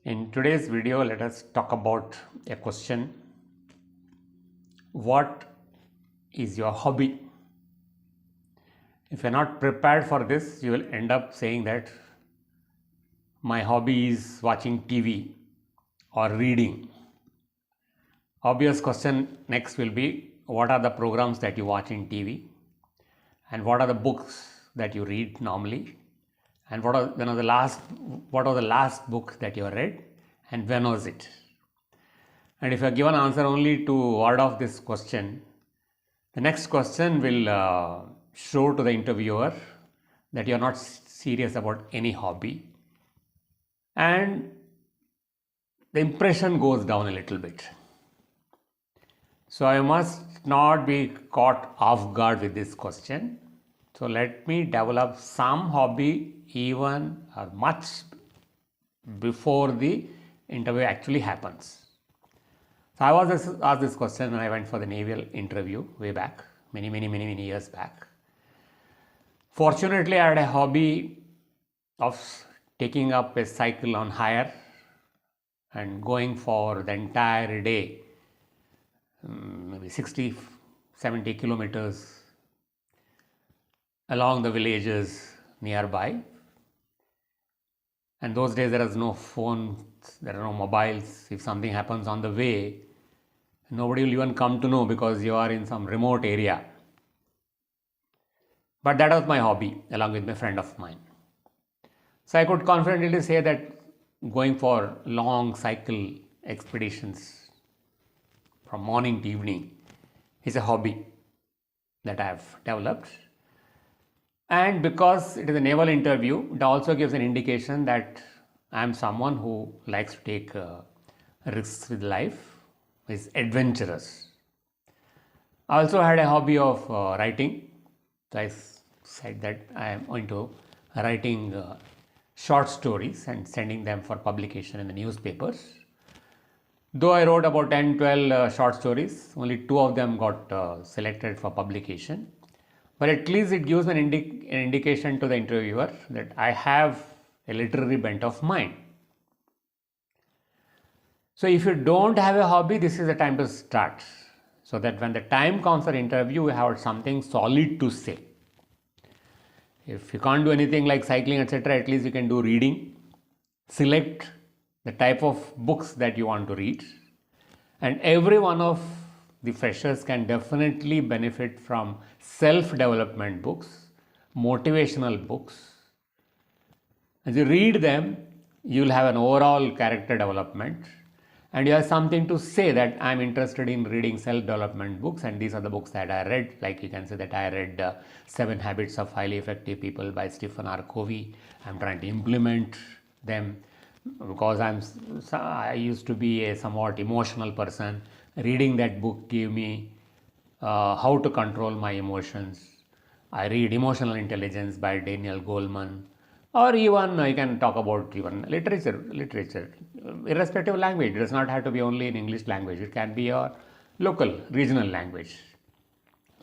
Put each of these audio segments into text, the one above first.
In today's video, let us talk about a question. What is your hobby? If you're not prepared for this, you will end up saying that my hobby is watching TV or reading. Obvious question next will be, what are the programs that you watch in TV? And what are the books that you read normally? And what was the last book that you read and when was it? And if you are given answer only to word of this question, the next question will show to the interviewer that you are not serious about any hobby, and the impression goes down a little bit. So I must not be caught off guard with this question. So let me develop some hobby even or much before the interview actually happens. So I was asked this question when I went for the naval interview way back, many years back. Fortunately, I had a hobby of taking up a cycle on hire and going for the entire day, maybe 60-70 kilometers along the villages nearby. And those days there is no phone, there are no mobiles. If something happens on the way, nobody will even come to know because you are in some remote area. But that was my hobby along with my friend of mine. So I could confidently say that going for long cycle expeditions from morning to evening is a hobby that I have developed. And because it is a naval interview, it also gives an indication that I am someone who likes to take risks with life, is adventurous. I also had a hobby of writing. So I said that I am into writing short stories and sending them for publication in the newspapers. Though I wrote about 10-12 short stories, only 2 of them got selected for publication. But at least it gives an indication to the interviewer that I have a literary bent of mind. So if you don't have a hobby, this is the time to start, so that when the time comes for interview, you have something solid to say. If you can't do anything like cycling, etc., at least you can do reading. Select the type of books that you want to read. And every one of the freshers can definitely benefit from self-development books, motivational books. As you read them, you will have an overall character development and you have something to say that I am interested in reading self-development books and these are the books that I read. Like you can say that I read 7 Habits of Highly Effective People by Stephen R. Covey. I am trying to implement them because I used to be a somewhat emotional person. Reading that book gave me how to control my emotions. I read Emotional Intelligence by Daniel Goleman, or even you can talk about even literature, irrespective of language. It does not have to be only in English language. It can be your local, regional language.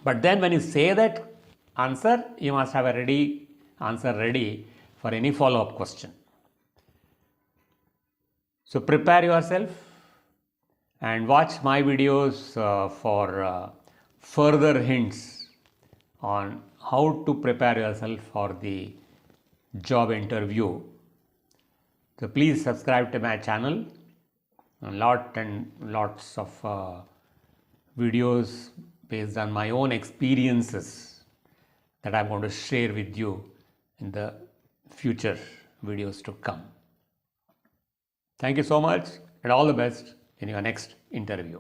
But then when you say that answer, you must have a answer ready for any follow-up question. So prepare yourself and watch my videos for further hints on how to prepare yourself for the job interview. So please subscribe to my channel. Lots of videos based on my own experiences that I'm going to share with you in the future videos to come. Thank you so much and all the best in your next interview.